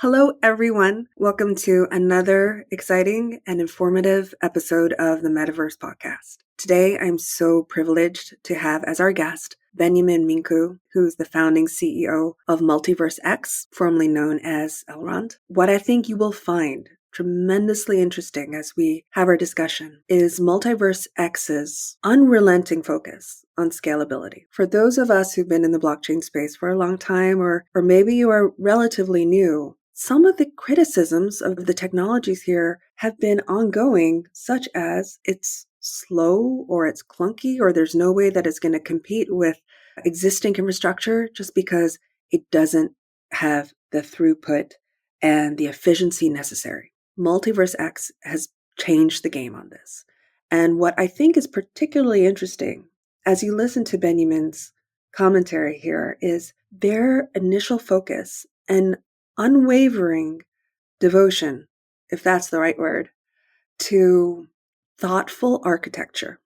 Hello, everyone. Welcome to another exciting and informative episode of the Metaverse Podcast. Today, I'm so privileged to have as our guest Benjamin Minku, who's the founding CEO of Multiverse X, formerly known as Elrond. What I think you will find tremendously interesting as we have our discussion is Multiverse X's unrelenting focus on scalability. For those of us who've been in the blockchain space for a long time, or maybe you are relatively new, some of the criticisms of the technologies here have been ongoing, such as it's slow or it's clunky or there's no way that it's going to compete with existing infrastructure just because it doesn't have the throughput and the efficiency necessary. Multiverse X has changed the game on this. And what I think is particularly interesting as you listen to Benjamin's commentary here is their initial focus and unwavering devotion, if that's the right word, to thoughtful architecture.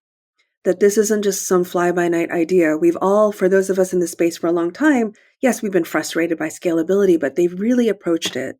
That this isn't just some fly-by-night idea. We've all, for those of us in the space for a long time, yes, we've been frustrated by scalability, but they've really approached it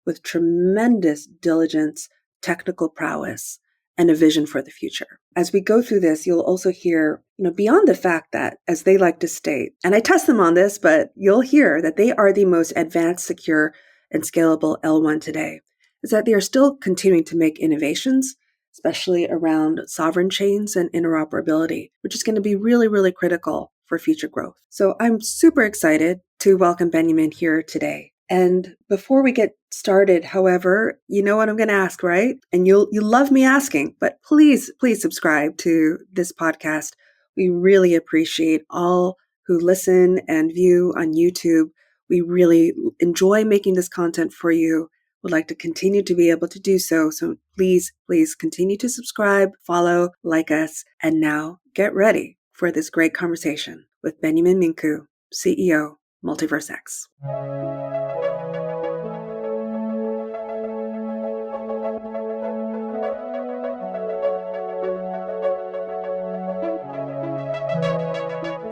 with tremendous diligence, technical prowess, and a vision for the future. As we go through this, you'll also hear, beyond the fact that, as they like to state, and I test them on this, but you'll hear that they are the most advanced, secure, and scalable L1 today, is that they are still continuing to make innovations, especially around sovereign chains and interoperability, which is going to be really, really critical for future growth. So I'm super excited to welcome Benjamin here today. And before we get started, however, you know what I'm going to ask, right? And you'll love me asking, but please subscribe to this podcast. We really appreciate all who listen and view on YouTube. We really enjoy making this content for you. Would like to continue to be able to do so. So please continue to subscribe, follow, like us, and now get ready for this great conversation with Benjamin Minku, CEO, Multiverse X.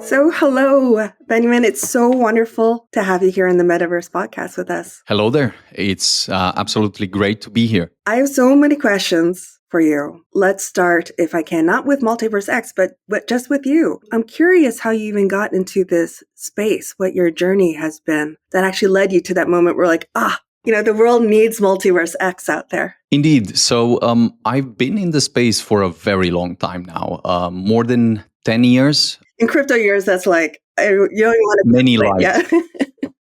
So hello, Benjamin. It's so wonderful to have you here on the Metaverse Podcast with us. Hello there. It's absolutely great to be here. I have so many questions for you. Let's start, if I can, not with Multiverse X, but just with you. I'm curious how you even got into this space, what your journey has been that actually led you to that moment where the world needs Multiverse X out there. Indeed. So I've been in the space for a very long time now, more than 10 years. In crypto years, that's like, you don't even want to... Many lives. Yeah.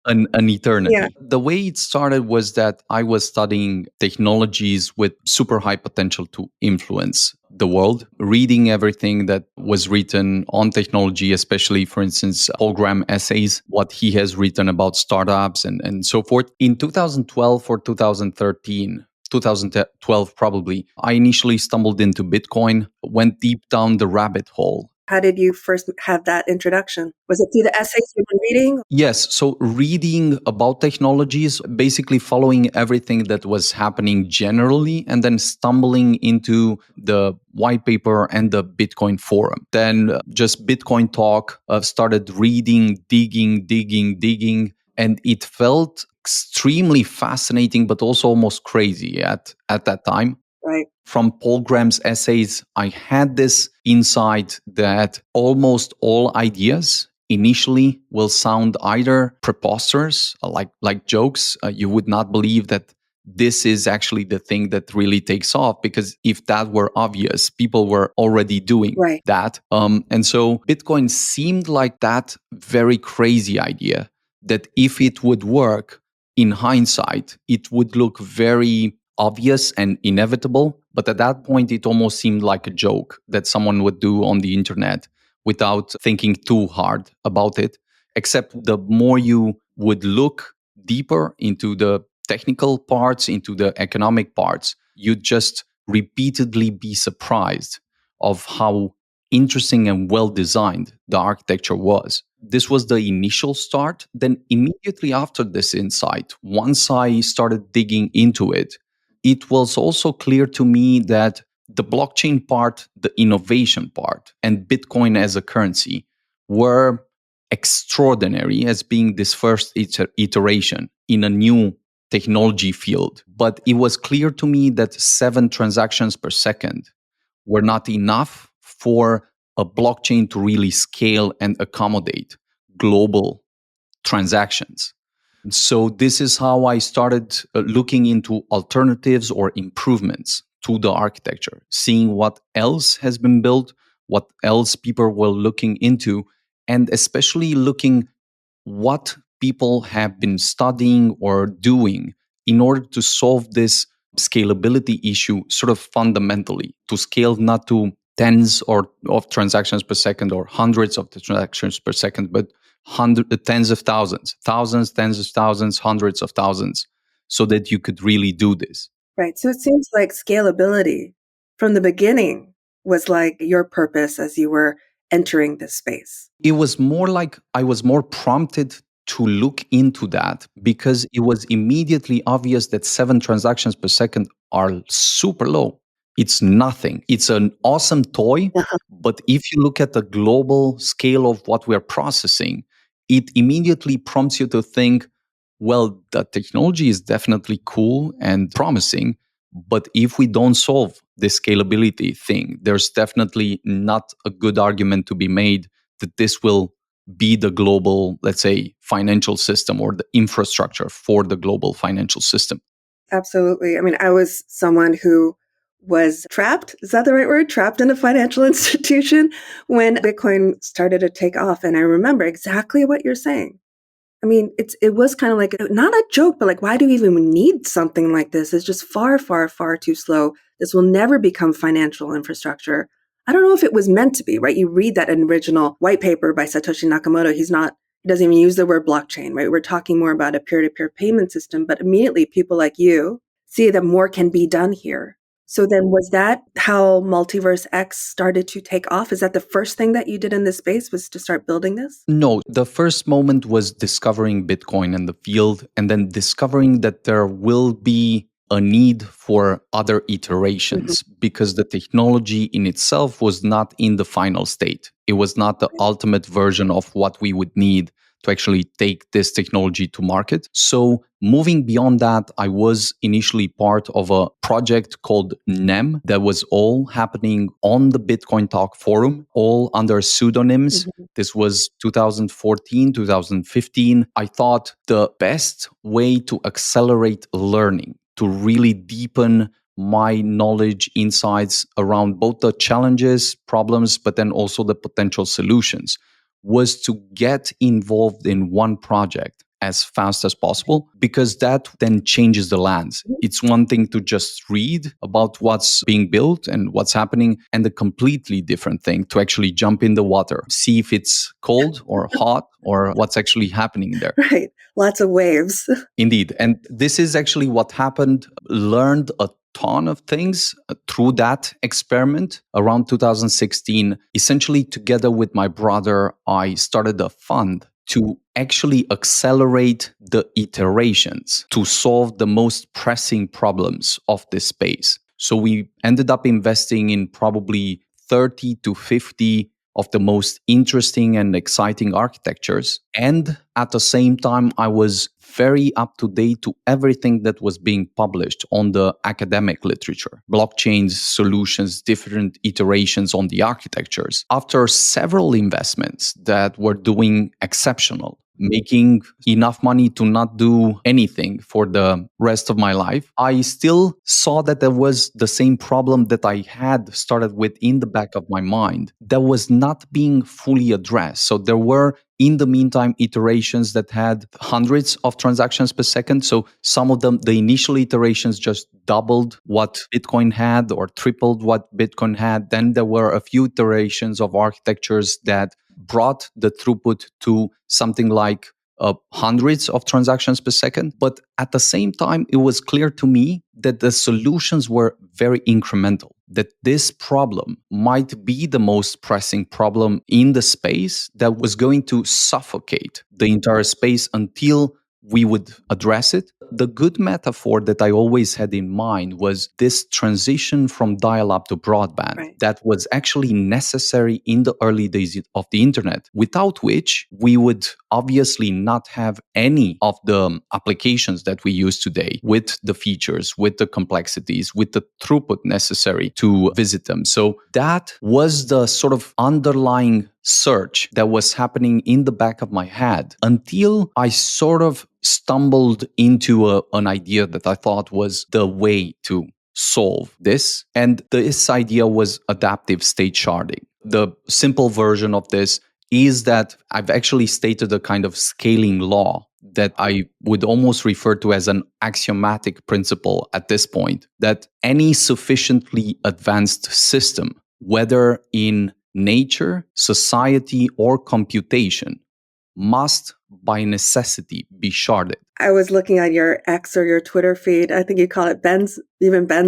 An eternity. Yeah. The way it started was that I was studying technologies with super high potential to influence the world, reading everything that was written on technology, especially, for instance, Paul Graham essays, what he has written about startups and so forth. In 2012 or 2012 probably, I initially stumbled into Bitcoin, went deep down the rabbit hole. How did you first have that introduction? Was it through the essays you've been reading? Yes. So reading about technologies, basically following everything that was happening generally, and then stumbling into the white paper and the Bitcoin forum. Then just Bitcoin talk, started reading, digging, and it felt extremely fascinating, but also almost crazy at that time. Right. From Paul Graham's essays, I had this insight that almost all ideas initially will sound either preposterous, like jokes. You would not believe that this is actually the thing that really takes off, because if that were obvious, people were already doing that. And so Bitcoin seemed like that very crazy idea that if it would work in hindsight, it would look very obvious and inevitable. But at that point, it almost seemed like a joke that someone would do on the internet without thinking too hard about it. Except the more you would look deeper into the technical parts, into the economic parts, you'd just repeatedly be surprised of how interesting and well designed the architecture was. This was the initial start. Then immediately after this insight, once I started digging into it, it was also clear to me that the blockchain part, the innovation part, and Bitcoin as a currency were extraordinary as being this first iteration in a new technology field. But it was clear to me that 7 transactions per second were not enough for a blockchain to really scale and accommodate global transactions. So this is how I started looking into alternatives or improvements to the architecture, seeing what else has been built, what else people were looking into, and especially looking what people have been studying or doing in order to solve this scalability issue sort of fundamentally, to scale not to tens or of transactions per second or hundreds of the transactions per second, but tens of thousands, thousands, tens of thousands, hundreds of thousands, so that you could really do this. Right. So it seems like scalability from the beginning was like your purpose as you were entering this space. It was more like I was more prompted to look into that because it was immediately obvious that 7 transactions per second are super low. It's nothing. It's an awesome toy, Uh-huh. but if you look at the global scale of what we're processing, it immediately prompts you to think, well, the technology is definitely cool and promising, but if we don't solve the scalability thing, there's definitely not a good argument to be made that this will be the global, let's say, financial system or the infrastructure for the global financial system. Absolutely. I mean, I was someone who was trapped. Is that the right word? Trapped in a financial institution when Bitcoin started to take off. And I remember exactly what you're saying. I mean, it was kind of like not a joke, but like, why do we even need something like this? It's just far, far, far too slow. This will never become financial infrastructure. I don't know if it was meant to be, right? You read that original white paper by Satoshi Nakamoto. He doesn't even use the word blockchain, right? We're talking more about a peer-to-peer payment system, but immediately people like you see that more can be done here. So then was that how Multiverse X started to take off? Is that the first thing that you did in this space was to start building this? No, the first moment was discovering Bitcoin and the field, and then discovering that there will be a need for other iterations because the technology in itself was not in the final state. It was not the ultimate version of what we would need to actually take this technology to market. So, moving beyond that, I was initially part of a project called NEM that was all happening on the Bitcoin Talk forum, all under pseudonyms. Mhm. This was 2014, 2015. I thought the best way to accelerate learning, to really deepen my knowledge, insights around both the challenges, problems, but then also the potential solutions, was to get involved in one project as fast as possible because that then changes the lands. It's one thing to just read about what's being built and what's happening, and a completely different thing to actually jump in the water, see if it's cold or hot or what's actually happening there. Right. Lots of waves. Indeed. And this is actually what happened. Learned a ton of things through that experiment around 2016. Essentially, together with my brother, I started a fund to actually accelerate the iterations to solve the most pressing problems of this space. So we ended up investing in probably 30 to 50 of the most interesting and exciting architectures. And at the same time, I was very up to date to everything that was being published on the academic literature, blockchains, solutions, different iterations on the architectures. After several investments that were doing exceptional, making enough money to not do anything for the rest of my life, I still saw that there was the same problem that I had started with in the back of my mind that was not being fully addressed. So there were, in the meantime, iterations that had hundreds of transactions per second. So some of them, the initial iterations just doubled what Bitcoin had or tripled what Bitcoin had. Then there were a few iterations of architectures that brought the throughput to something like hundreds of transactions per second. But at the same time, it was clear to me that the solutions were very incremental, that this problem might be the most pressing problem in the space that was going to suffocate the entire space until we would address it. The good metaphor that I always had in mind was this transition from dial-up to broadband Right. that was actually necessary in the early days of the internet, without which we would obviously not have any of the applications that we use today with the features, with the complexities, with the throughput necessary to visit them. So that was the sort of underlying search that was happening in the back of my head until I sort of stumbled into an idea that I thought was the way to solve this. And this idea was adaptive state sharding. The simple version of this is that I've actually stated a kind of scaling law that I would almost refer to as an axiomatic principle at this point, that any sufficiently advanced system, whether in nature, society, or computation, must by necessity be sharded. I was looking at your X or your Twitter feed. I think you call it Ben's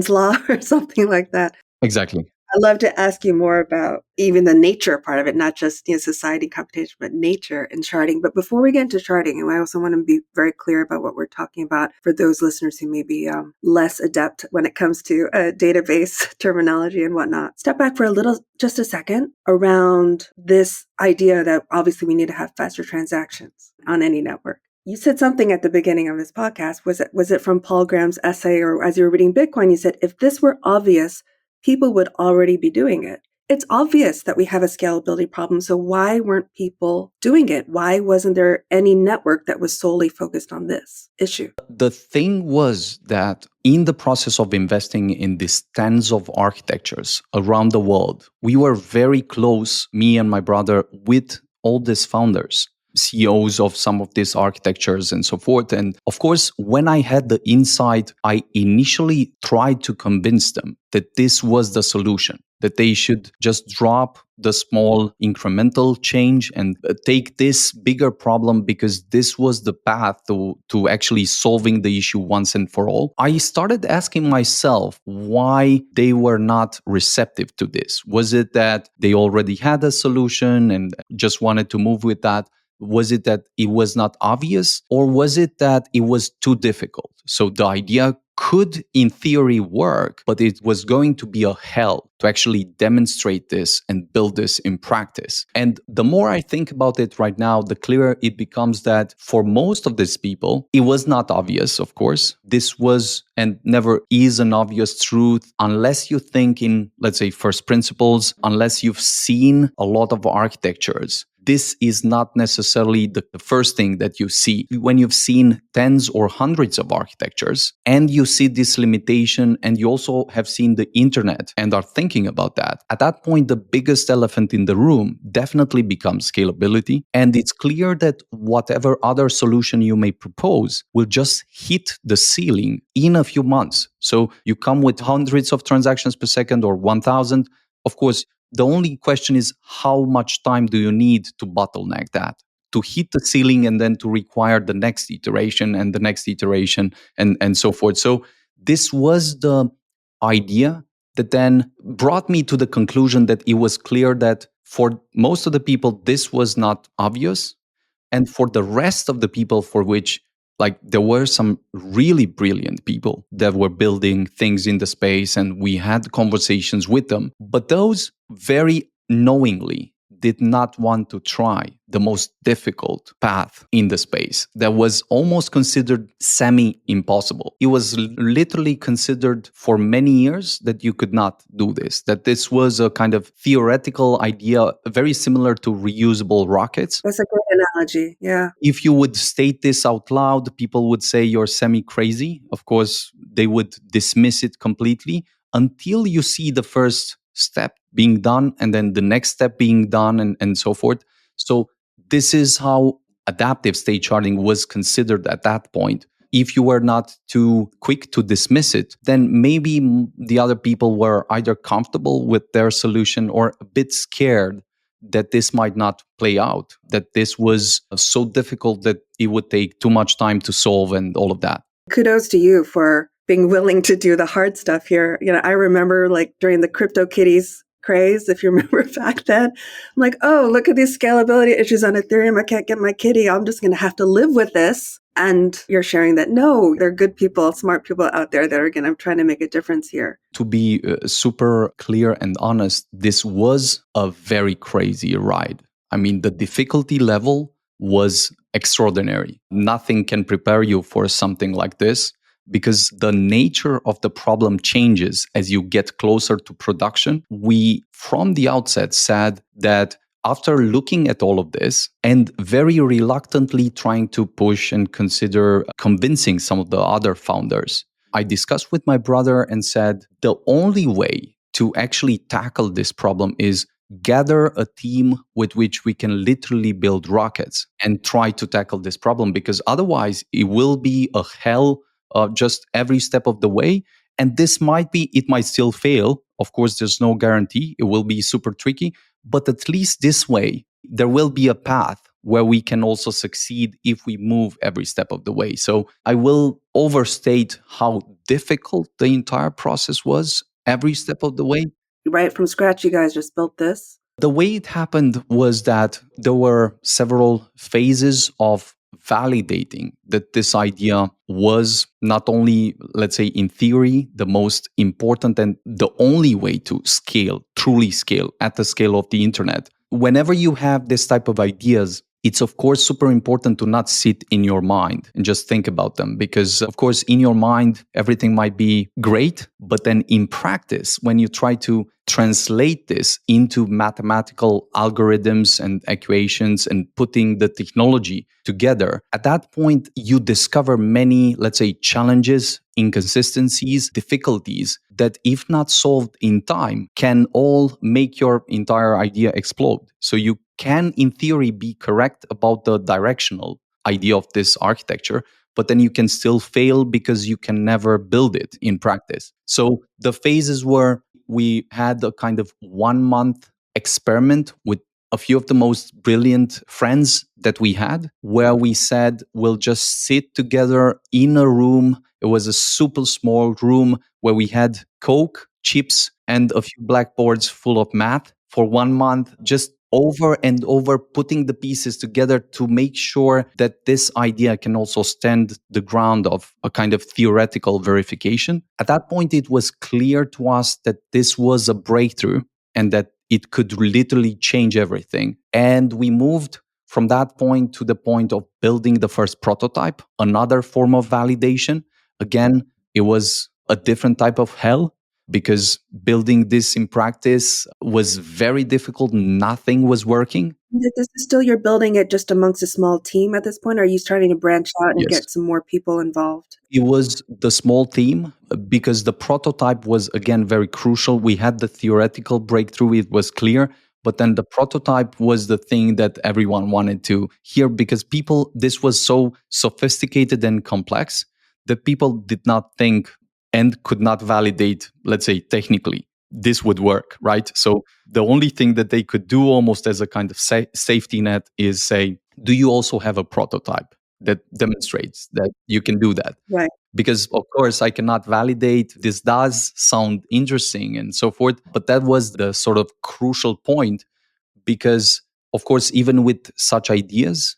law or something like that. Exactly. I'd love to ask you more about even the nature part of it, not just society computation, but nature and charting. But before we get into charting, and I also want to be very clear about what we're talking about for those listeners who may be less adept when it comes to database terminology and whatnot. Step back for just a second around this idea that obviously we need to have faster transactions on any network. You said something at the beginning of this podcast. Was it from Paul Graham's essay, or as you were reading Bitcoin, you said, if this were obvious, people would already be doing it. It's obvious that we have a scalability problem. So why weren't people doing it? Why wasn't there any network that was solely focused on this issue? The thing was that in the process of investing in these tens of architectures around the world, we were very close, me and my brother, with all these founders, CEOs of some of these architectures and so forth. And of course, when I had the insight, I initially tried to convince them that this was the solution, that they should just drop the small incremental change and take this bigger problem because this was the path to actually solving the issue once and for all. I started asking myself why they were not receptive to this. Was it that they already had a solution and just wanted to move with that? Was it that it was not obvious, or was it that it was too difficult? So the idea could, in theory, work, but it was going to be a hell to actually demonstrate this and build this in practice. And the more I think about it right now, the clearer it becomes that for most of these people, it was not obvious, of course. This was and never is an obvious truth unless you think in, let's say, first principles, unless you've seen a lot of architectures. This is not necessarily the first thing that you see. When you've seen tens or hundreds of architectures and you see this limitation and you also have seen the internet and are thinking about that, at that point, the biggest elephant in the room definitely becomes scalability. And it's clear that whatever other solution you may propose will just hit the ceiling in a few months. So you come with hundreds of transactions per second or 1,000. Of course, the only question is how much time do you need to bottleneck that, to hit the ceiling and then to require the next iteration and the next iteration and so forth. So this was the idea that then brought me to the conclusion that it was clear that for most of the people, this was not obvious. And for the rest of the people for which there were some really brilliant people that were building things in the space and we had conversations with them. But those very knowingly did not want to try the most difficult path in the space that was almost considered semi-impossible. It was literally considered for many years that you could not do this, that this was a kind of theoretical idea, very similar to reusable rockets. That's a great analogy. Yeah. If you would state this out loud, people would say you're semi-crazy. Of course, they would dismiss it completely until you see the first step being done and then the next step being done and so forth. So this is how adaptive state sharding was considered at that point. If you were not too quick to dismiss it, then maybe the other people were either comfortable with their solution or a bit scared that this might not play out, that this was so difficult that it would take too much time to solve and all of that. Kudos to you for being willing to do the hard stuff here. I remember during the CryptoKitties craze, if you remember back then, I'm like, oh, look at these scalability issues on Ethereum. I can't get my kitty. I'm just going to have to live with this. And you're sharing that, no, there are good people, smart people out there that are going to try to make a difference here. To be super clear and honest, this was a very crazy ride. I mean, the difficulty level was extraordinary. Nothing can prepare you for something like this because the nature of the problem changes as you get closer to production. We, from the outset, said that after looking at all of this and very reluctantly trying to push and consider convincing some of the other founders, I discussed with my brother and said the only way to actually tackle this problem is gather a team with which we can literally build rockets and try to tackle this problem, because otherwise it will be a hell just every step of the way. And it might still fail. Of course, there's no guarantee. It will be super tricky, but at least this way, there will be a path where we can also succeed if we move every step of the way. So I will overstate how difficult the entire process was every step of the way. Right from scratch, you guys just built this? The way it happened was that there were several phases of validating that this idea was not only, let's say, in theory, the most important and the only way to scale, truly scale at the scale of the internet. Whenever you have this type of ideas, it's of course super important to not sit in your mind and just think about them, because of course in your mind everything might be great, but then in practice when you try to translate this into mathematical algorithms and equations and putting the technology together, at that point you discover many, let's say, challenges, inconsistencies, difficulties that, if not solved in time, can all make your entire idea explode. So you can, in theory, be correct about the directional idea of this architecture, but then you can still fail because you can never build it in practice. So the phases were, we had a kind of 1 month experiment with a few of the most brilliant friends that we had, where we said we'll just sit together in a room. It was a super small room where we had Coke, chips, and a few blackboards full of math for 1 month, just over and over putting the pieces together to make sure that this idea can also stand the ground of a kind of theoretical verification. At that point, it was clear to us that this was a breakthrough and that it could literally change everything. And we moved from that point to the point of building the first prototype, another form of validation. Again, it was a different type of hell, because building this in practice was very difficult. Nothing was working. This is still, you're building it just amongst a small team at this point? Or are you starting to branch out and Yes. get some more people involved? It was the small team because the prototype was, again, very crucial. We had the theoretical breakthrough, it was clear. But then the prototype was the thing that everyone wanted to hear, because this was so sophisticated and complex that people did not think and could not validate, let's say, technically, this would work, right? So the only thing that they could do almost as a kind of safety net is say, do you also have a prototype that demonstrates that you can do that? Right. Because of course I cannot validate this does sound interesting and so forth, but that was the sort of crucial point, because of course even with such ideas,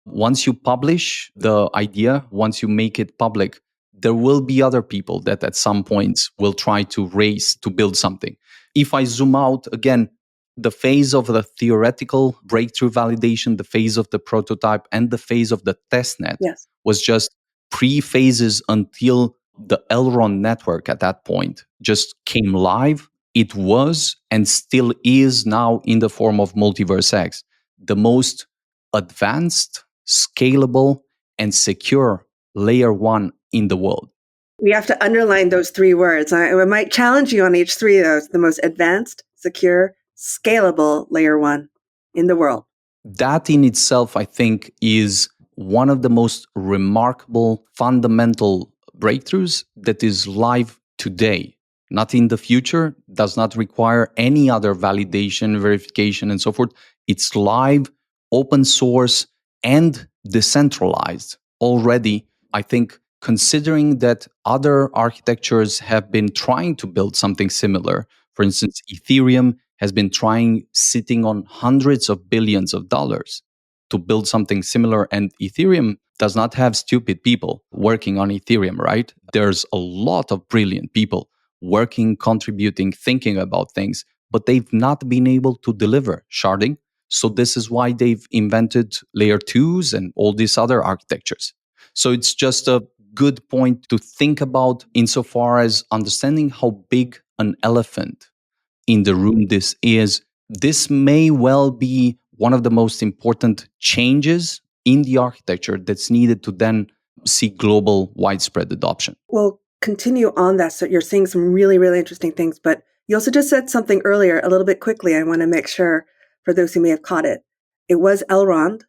once you publish the idea, once you make it public, there will be other people that at some points will try to race to build something. If I zoom out again, the phase of the theoretical breakthrough validation, the phase of the prototype, and the phase of the testnet Yes. was just pre-phases until the Elrond network at that point just came live. It was and still is now in the form of Multiverse X, the most advanced, scalable, and secure layer one in the world. We have to underline those three words. I might challenge you on each three of those. The most advanced, secure, scalable layer one in the world. That in itself, I think, is one of the most remarkable fundamental breakthroughs that is live today. Not in the future, does not require any other validation, verification, and so forth. It's live, open source, and decentralized already. I think, considering that other architectures have been trying to build something similar, for instance, Ethereum has been trying, sitting on hundreds of billions of dollars to build something similar. And Ethereum does not have stupid people working on Ethereum, right? There's a lot of brilliant people working, contributing, thinking about things, but they've not been able to deliver sharding. So this is why they've invented layer twos and all these other architectures. So it's just a good point to think about insofar as understanding how big an elephant in the room this is. This may well be one of the most important changes in the architecture that's needed to then see global widespread adoption. Well, continue on that. So you're seeing some really, really interesting things, but you also just said something earlier a little bit quickly. I want to make sure for those who may have caught it. It was Elrond.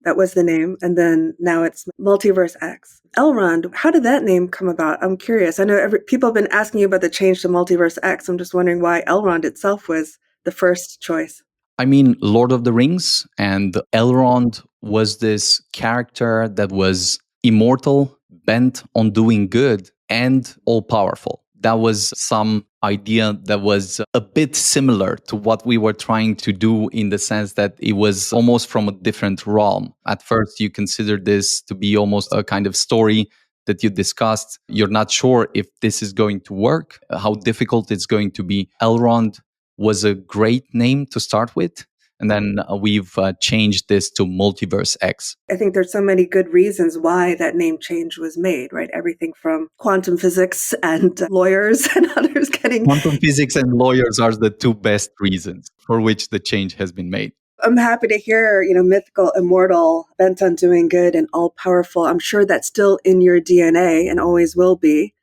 That was the name. And then now it's Multiverse X. Elrond, how did that name come about? I'm curious. I know people have been asking you about the change to Multiverse X. I'm just wondering why Elrond itself was the first choice. I mean, Lord of the Rings, and Elrond was this character that was immortal, bent on doing good, and all powerful. That was some idea that was a bit similar to what we were trying to do, in the sense that it was almost from a different realm. At first, you consider this to be almost a kind of story that you discussed. You're not sure if this is going to work, how difficult it's going to be. Elrond was a great name to start with. And then we've changed this to Multiverse X. I think there's so many good reasons why that name change was made, right? Everything from quantum physics and lawyers and others getting... Quantum physics and lawyers are the two best reasons for which the change has been made. I'm happy to hear, mythical, immortal, bent on doing good and all powerful. I'm sure that's still in your DNA and always will be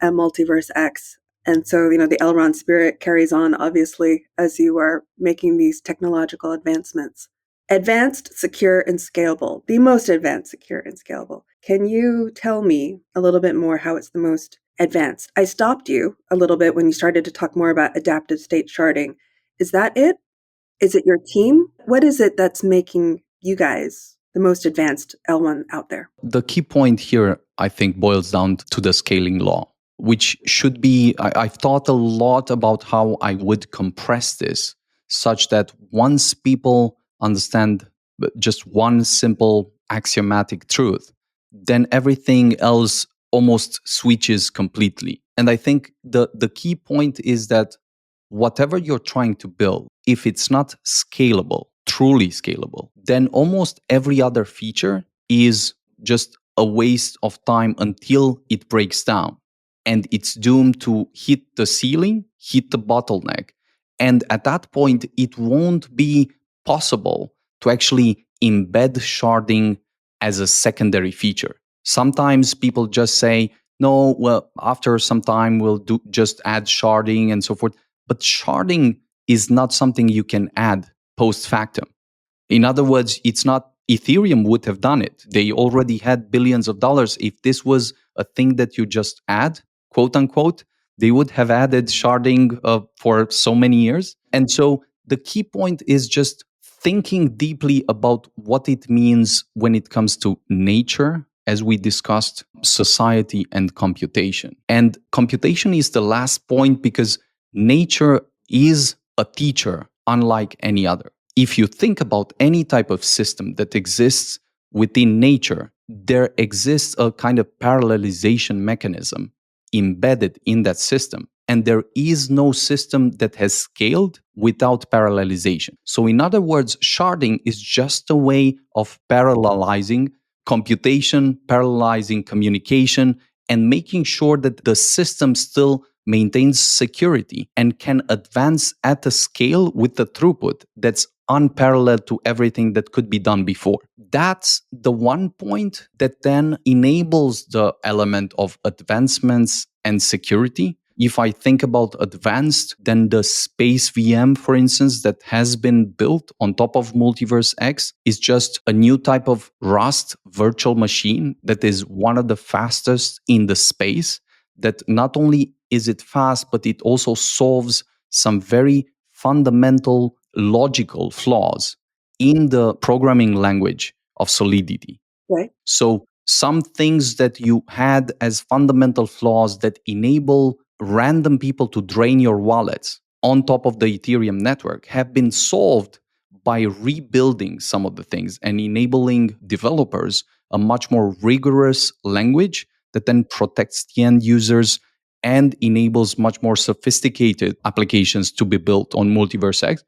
at Multiverse X. And so, the Elrond spirit carries on, obviously, as you are making these technological advancements. Advanced, secure, and scalable. The most advanced, secure, and scalable. Can you tell me a little bit more how it's the most advanced? I stopped you a little bit when you started to talk more about adaptive state sharding. Is that it? Is it your team? What is it that's making you guys the most advanced L1 out there? The key point here, I think, boils down to the scaling law, which should be, I've thought a lot about how I would compress this such that once people understand just one simple axiomatic truth, then everything else almost switches completely. And I think the key point is that whatever you're trying to build, if it's not scalable, truly scalable, then almost every other feature is just a waste of time until it breaks down. And it's doomed to hit the ceiling, hit the bottleneck. And at that point, it won't be possible to actually embed sharding as a secondary feature. Sometimes people just say, no, well, after some time, we'll just add sharding and so forth. But sharding is not something you can add post factum. In other words, it's not Ethereum would have done it. They already had billions of dollars. If this was a thing that you just add, quote unquote, they would have added sharding for so many years. And so the key point is just thinking deeply about what it means when it comes to nature, as we discussed, society and computation. And computation is the last point because nature is a teacher unlike any other. If you think about any type of system that exists within nature, there exists a kind of parallelization mechanism embedded in that system. And there is no system that has scaled without parallelization. So in other words, sharding is just a way of parallelizing computation, parallelizing communication, and making sure that the system still maintains security and can advance at a scale with the throughput that's unparalleled to everything that could be done before. That's the one point that then enables the element of advancements and security. If I think about advanced, then the Space VM, for instance, that has been built on top of Multiverse X is just a new type of Rust virtual machine that is one of the fastest in the space. That not only is it fast, but it also solves some very fundamental logical flaws in the programming language of Solidity. Right. So some things that you had as fundamental flaws that enable random people to drain your wallets on top of the Ethereum network have been solved by rebuilding some of the things and enabling developers a much more rigorous language that then protects the end users and enables much more sophisticated applications to be built on Multiverse X.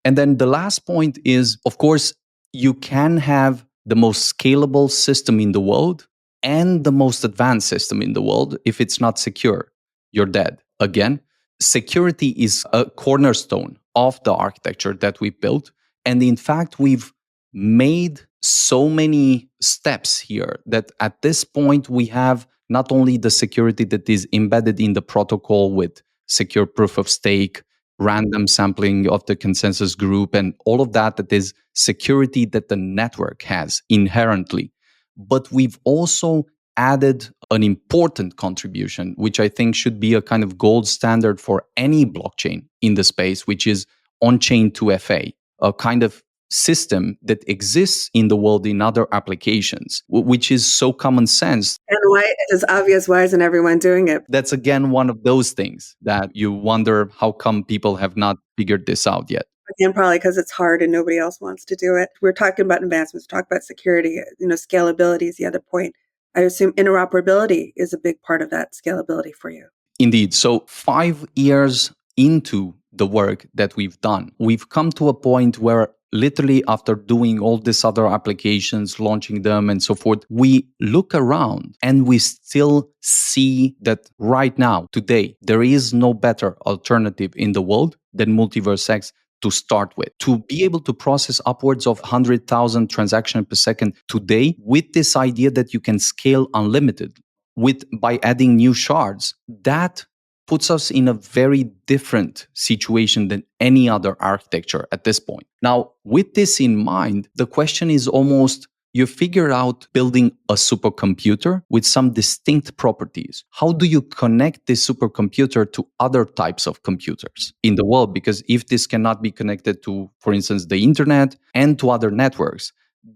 And then the last point is, of course, you can have the most scalable system in the world and the most advanced system in the world. If it's not secure, you're dead. Again, security is a cornerstone of the architecture that we built. And in fact, we've made so many steps here that at this point, we have not only the security that is embedded in the protocol with secure proof of stake, random sampling of the consensus group, and all of that is security that the network has inherently. But we've also added an important contribution, which I think should be a kind of gold standard for any blockchain in the space, which is on-chain 2FA, a kind of system that exists in the world in other applications, which is so common sense. And why it is obvious, why isn't everyone doing it? That's again one of those things that you wonder how come people have not figured this out yet. Again, probably because it's hard and nobody else wants to do it. We're talking about advancements, talk about security, scalability is the other point. I assume interoperability is a big part of that scalability for you. Indeed. So 5 years into the work that we've done, we've come to a point where literally after doing all these other applications, launching them and so forth, we look around and we still see that right now, today, there is no better alternative in the world than Multiverse X to start with. To be able to process upwards of 100,000 transactions per second today with this idea that you can scale unlimited by adding new shards, that puts us in a very different situation than any other architecture at this point. Now, with this in mind, the question is almost you figure out building a supercomputer with some distinct properties. How do you connect this supercomputer to other types of computers in the world? Because if this cannot be connected to, for instance, the internet and to other networks,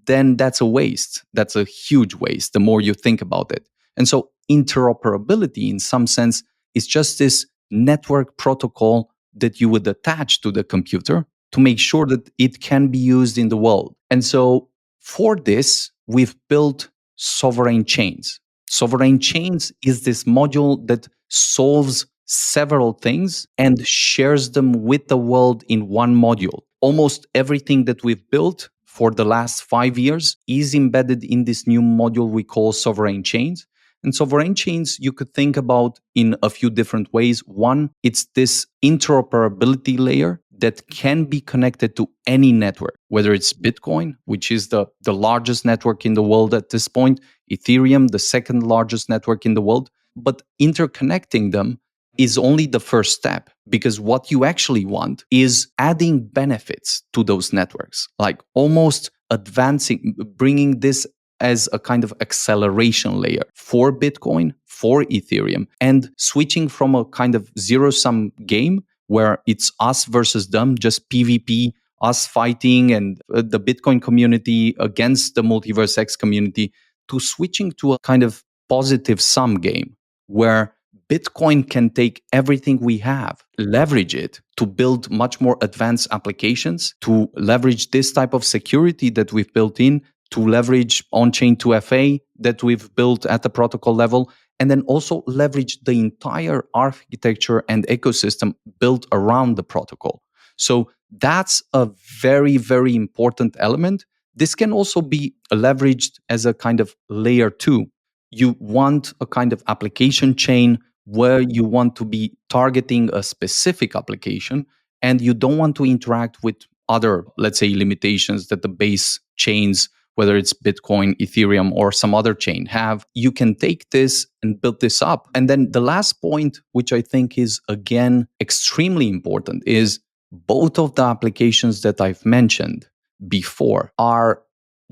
then that's a waste. That's a huge waste, the more you think about it. And so interoperability, in some sense, is just this network protocol that you would attach to the computer to make sure that it can be used in the world. And so for this, we've built sovereign chains. Sovereign chains is this module that solves several things and shares them with the world in one module. Almost everything that we've built for the last 5 years is embedded in this new module we call sovereign chains. And sovereign chains you could think about in a few different ways. One, it's this interoperability layer that can be connected to any network, whether it's Bitcoin, which is the largest network in the world at this point, Ethereum, the second largest network in the world. But interconnecting them is only the first step, because what you actually want is adding benefits to those networks, like almost advancing, bringing this as a kind of acceleration layer for Bitcoin, for Ethereum, and switching from a kind of zero-sum game where it's us versus them, just PvP, us fighting and the Bitcoin community against the Multiverse X community, to switching to a kind of positive sum game where Bitcoin can take everything we have, leverage it to build much more advanced applications, to leverage this type of security that we've built in, to leverage on-chain 2FA that we've built at the protocol level, and then also leverage the entire architecture and ecosystem built around the protocol. So that's a very, very important element. This can also be leveraged as a kind of layer 2. You want a kind of application chain where you want to be targeting a specific application and you don't want to interact with other, let's say, limitations that the base chains, whether it's Bitcoin, Ethereum, or some other chain have. You can take this and build this up. And then the last point, which I think is, again, extremely important, is both of the applications that I've mentioned before are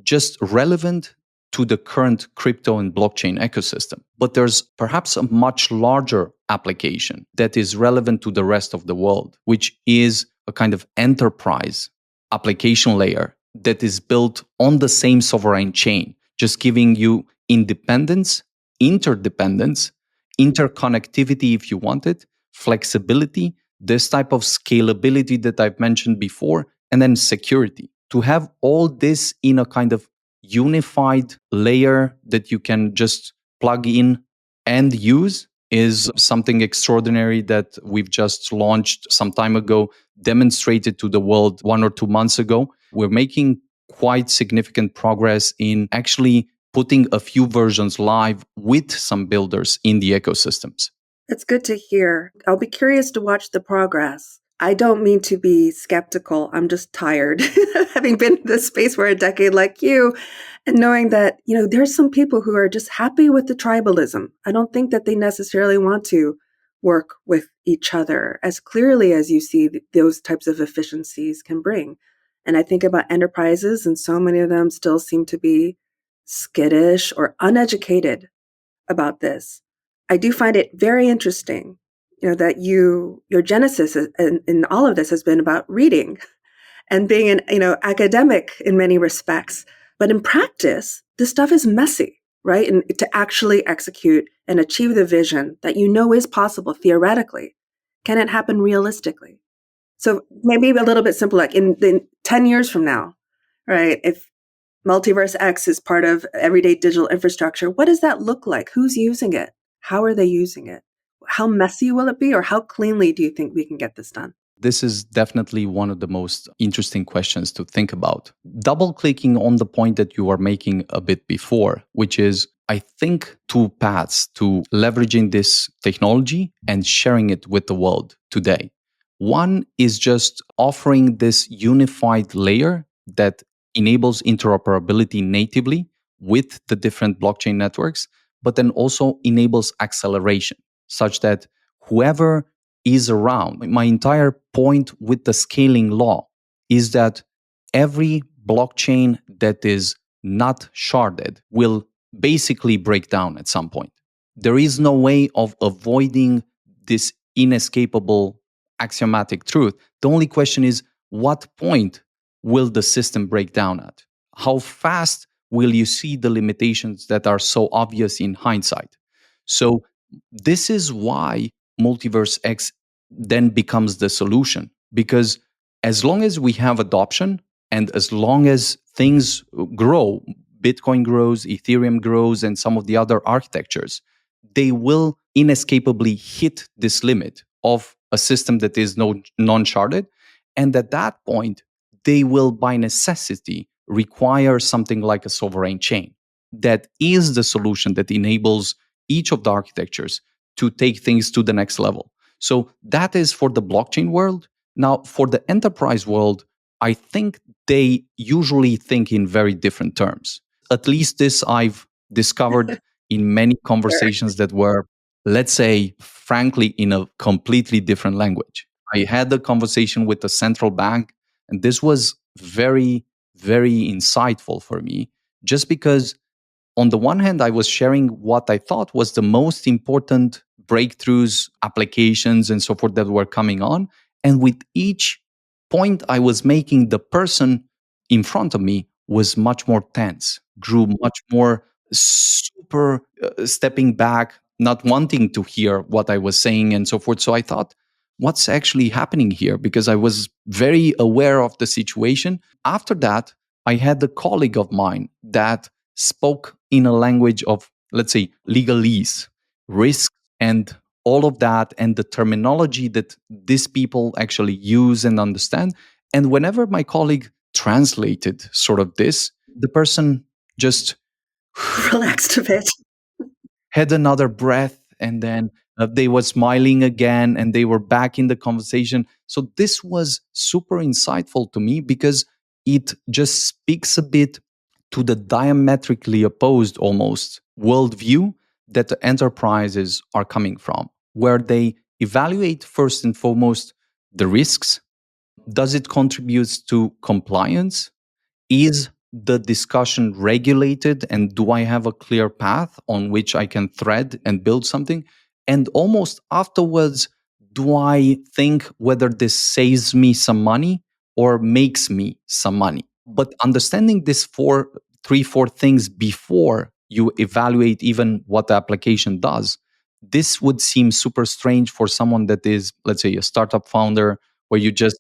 just relevant to the current crypto and blockchain ecosystem. But there's perhaps a much larger application that is relevant to the rest of the world, which is a kind of enterprise application layer that is built on the same sovereign chain, just giving you independence, interdependence, interconnectivity if you want it, flexibility, this type of scalability that I've mentioned before, and then security. To have all this in a kind of unified layer that you can just plug in and use is something extraordinary that we've just launched some time ago, demonstrated to the world 1 or 2 months ago. We're making quite significant progress in actually putting a few versions live with some builders in the ecosystems. It's good to hear. I'll be curious to watch the progress. I don't mean to be skeptical. I'm just tired, having been in this space for a decade like you, and knowing that, there's some people who are just happy with the tribalism. I don't think that they necessarily want to work with each other as clearly as you see those types of efficiencies can bring. And I think about enterprises, and so many of them still seem to be skittish or uneducated about this. I do find it very interesting, that your genesis in all of this has been about reading and being an, academic in many respects. But in practice, this stuff is messy, right? And to actually execute and achieve the vision that is possible theoretically, can it happen realistically? So maybe a little bit simpler, like in 10 years from now, right? If Multiverse X is part of everyday digital infrastructure, what does that look like? Who's using it? How are they using it? How messy will it be, or how cleanly do you think we can get this done? This is definitely one of the most interesting questions to think about. Double clicking on the point that you were making a bit before, which is, I think, two paths to leveraging this technology and sharing it with the world today. One is just offering this unified layer that enables interoperability natively with the different blockchain networks, but then also enables acceleration such that whoever is around. My entire point with the scaling law is that every blockchain that is not sharded will basically break down at some point. There is no way of avoiding this inescapable axiomatic truth. The only question is, what point will the system break down at? How fast will you see the limitations that are so obvious in hindsight? So, this is why Multiverse X then becomes the solution. Because as long as we have adoption and as long as things grow, Bitcoin grows, Ethereum grows, and some of the other architectures, they will inescapably hit this limit of a system that is non-sharded. And at that point, they will by necessity require something like a sovereign chain. That is the solution that enables each of the architectures to take things to the next level. So that is for the blockchain world. Now, for the enterprise world, I think they usually think in very different terms. At least this I've discovered in many conversations that were, let's say, frankly, in a completely different language. I had a conversation with the central bank, and this was very, very insightful for me, just because on the one hand, I was sharing what I thought was the most important breakthroughs, applications, and so forth that were coming on. And with each point I was making, the person in front of me was much more tense, grew much more super stepping back, not wanting to hear what I was saying, and so forth. So I thought, what's actually happening here? Because I was very aware of the situation. After that, I had a colleague of mine that spoke in a language of, let's say, legalese, risk, and all of that, and the terminology that these people actually use and understand. And whenever my colleague translated sort of this, the person just Relaxed a bit. had another breath, and then they were smiling again and they were back in the conversation. So this was super insightful to me because it just speaks a bit to the diametrically opposed almost worldview that the enterprises are coming from, where they evaluate first and foremost the risks. Does it contribute to compliance? Is the discussion regulated, and do I have a clear path on which I can thread and build something? And almost afterwards, do I think whether this saves me some money or makes me some money? But understanding this four things before you evaluate even what the application does, this would seem super strange for someone that is, let's say, a startup founder, where you just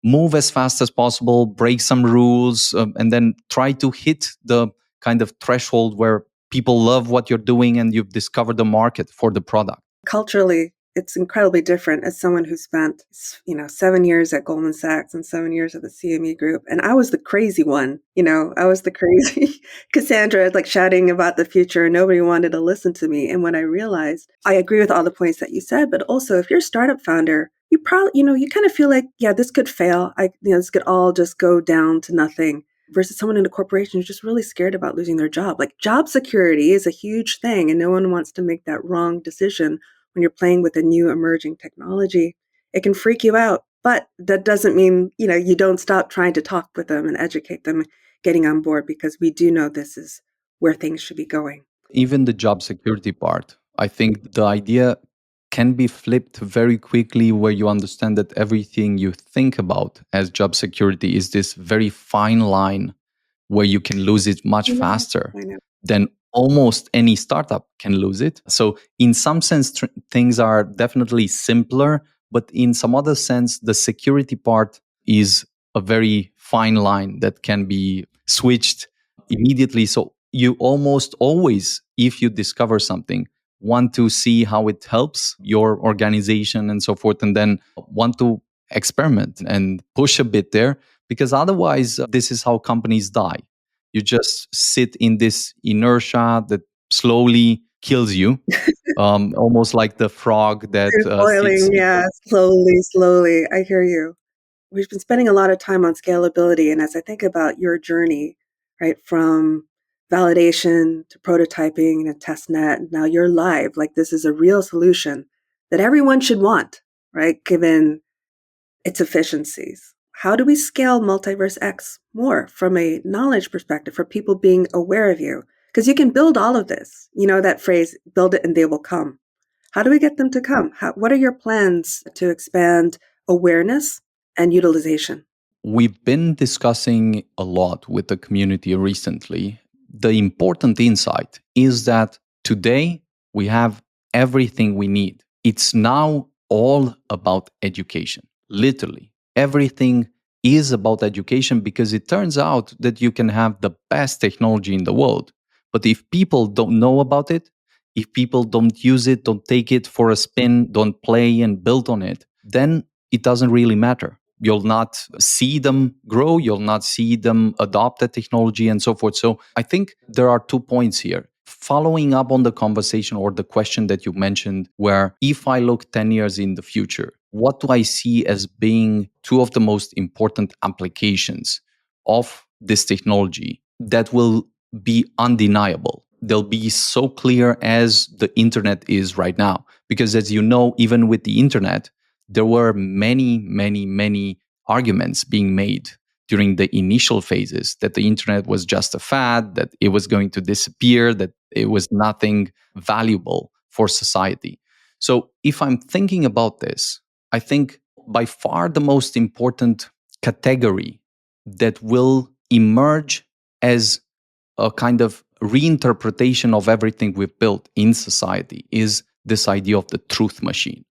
move as fast as possible, break some rules, and then try to hit the kind of threshold where people love what you're doing and you've discovered the market for the product. Culturally, it's incredibly different as someone who spent, 7 years at Goldman Sachs and 7 years at the CME Group. And I was the crazy one, I was the crazy Cassandra, like shouting about the future, and nobody wanted to listen to me. And when I realized, I agree with all the points that you said, but also if you're a startup founder, you probably, you kind of feel like, yeah, this could fail. This could all just go down to nothing. Versus someone in a corporation who's just really scared about losing their job. Like job security is a huge thing, and no one wants to make that wrong decision when you're playing with a new emerging technology. It can freak you out, but that doesn't mean, you don't stop trying to talk with them and educate them, getting on board, because we do know this is where things should be going. Even the job security part, I think the idea can be flipped very quickly, where you understand that everything you think about as job security is this very fine line where you can lose it much faster I know. than almost any startup can lose it. So in some sense, things are definitely simpler, but in some other sense, the security part is a very fine line that can be switched immediately. So you almost always, if you discover something, want to see how it helps your organization and so forth, and then want to experiment and push a bit there, because otherwise, this is how companies die. You just sit in this inertia that slowly kills you, almost like the frog that It's boiling, sits. yeah, slowly. I hear you. We've been spending a lot of time on scalability. And as I think about your journey, right, from validation to prototyping and test net, now you're live, like this is a real solution that everyone should want, right, given its efficiencies. How do we scale Multiverse X more from a knowledge perspective for people being aware of you? Because you can build all of this, that phrase, build it and they will come. How do we get them to come? What are your plans to expand awareness and utilization? We've been discussing a lot with the community recently. The important insight is that today we have everything we need. It's now all about education. Literally, everything is about education, because it turns out that you can have the best technology in the world. But if people don't know about it, if people don't use it, don't take it for a spin, don't play and build on it, then it doesn't really matter. You'll not see them grow, you'll not see them adopt the technology and so forth. So I think there are 2 points here. Following up on the conversation or the question that you mentioned, where if I look 10 years in the future, what do I see as being two of the most important applications of this technology that will be undeniable? They'll be so clear as the internet is right now. Because as you know, even with the internet, there were many arguments being made during the initial phases that the internet was just a fad, that it was going to disappear, that it was nothing valuable for society. So if I'm thinking about this, I think by far the most important category that will emerge as a kind of reinterpretation of everything we've built in society is this idea of the truth machine.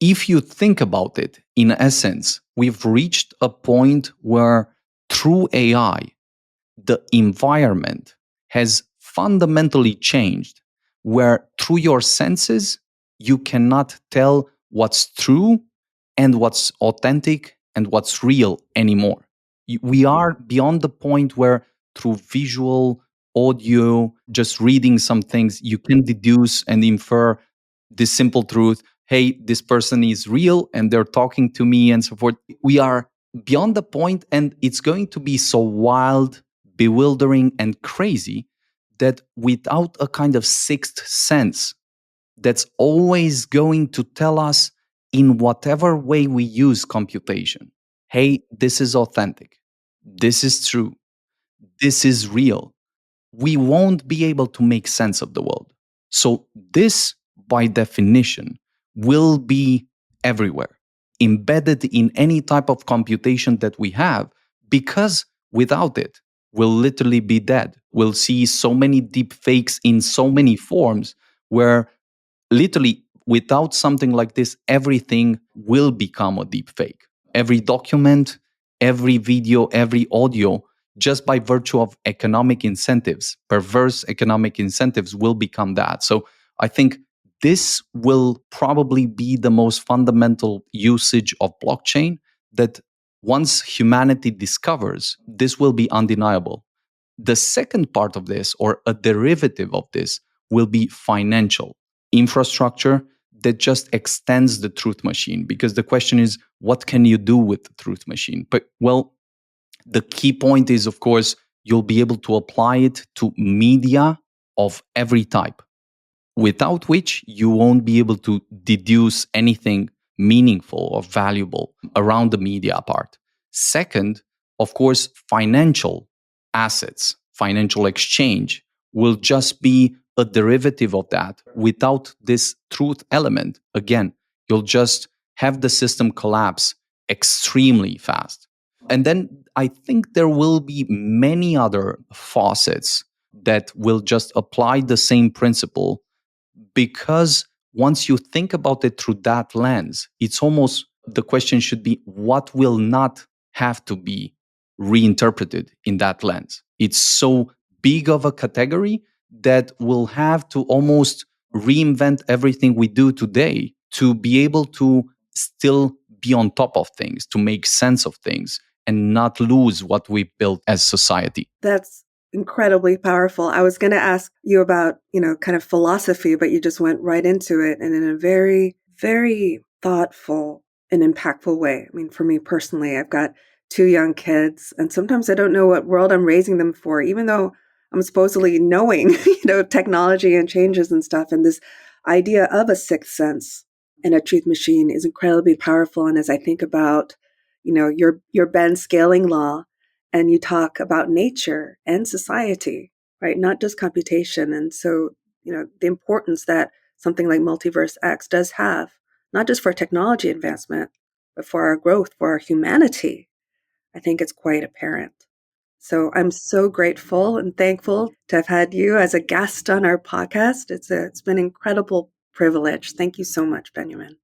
If you think about it, in essence, we've reached a point where through AI, the environment has fundamentally changed, where through your senses, you cannot tell what's true and what's authentic and what's real anymore. We are beyond the point where through visual, audio, just reading some things, you can deduce and infer this simple truth. Hey, this person is real and they're talking to me and so forth. We are beyond the point, and it's going to be so wild, bewildering, and crazy that without a kind of sixth sense that's always going to tell us in whatever way we use computation, hey, this is authentic, this is true, this is real, we won't be able to make sense of the world. So, this, by definition, will be everywhere, embedded in any type of computation that we have, because without it, we'll literally be dead. We'll see so many deep fakes in so many forms, where literally without something like this, everything will become a deep fake. Every document, every video, every audio, just by virtue of economic incentives. Perverse economic incentives will become that. So I think this will probably be the most fundamental usage of blockchain that once humanity discovers, this will be undeniable. The second part of this, or a derivative of this, will be financial infrastructure that just extends the truth machine. Because the question is, what can you do with the truth machine? But, well, the key point is, of course, you'll be able to apply it to media of every type, without which you won't be able to deduce anything meaningful or valuable around the media part. Second, of course, financial assets, financial exchange will just be a derivative of that without this truth element. Again, you'll just have the system collapse extremely fast. And then I think there will be many other faucets that will just apply the same principle, because once you think about it through that lens, it's almost, the question should be, what will not have to be reinterpreted in that lens? It's so big of a category that we'll have to almost reinvent everything we do today to be able to still be on top of things, to make sense of things, and not lose what we've built as society. That's incredibly powerful. I was going to ask you about, kind of philosophy, but you just went right into it, and in a very, very thoughtful and impactful way. I mean, for me personally, I've got 2 young kids, and sometimes I don't know what world I'm raising them for, even though I'm supposedly knowing, technology and changes and stuff. And this idea of a sixth sense and a truth machine is incredibly powerful. And as I think about, your Ben scaling law, and you talk about nature and society, right? Not just computation. And so, the importance that something like Multiverse X does have, not just for technology advancement, but for our growth, for our humanity, I think it's quite apparent. So I'm so grateful and thankful to have had you as a guest on our podcast. It's been an incredible privilege. Thank you so much, Benjamin.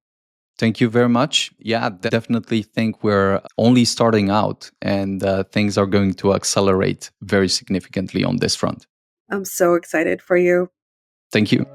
Thank you very much. Yeah, definitely think we're only starting out, and things are going to accelerate very significantly on this front. I'm so excited for you. Thank you.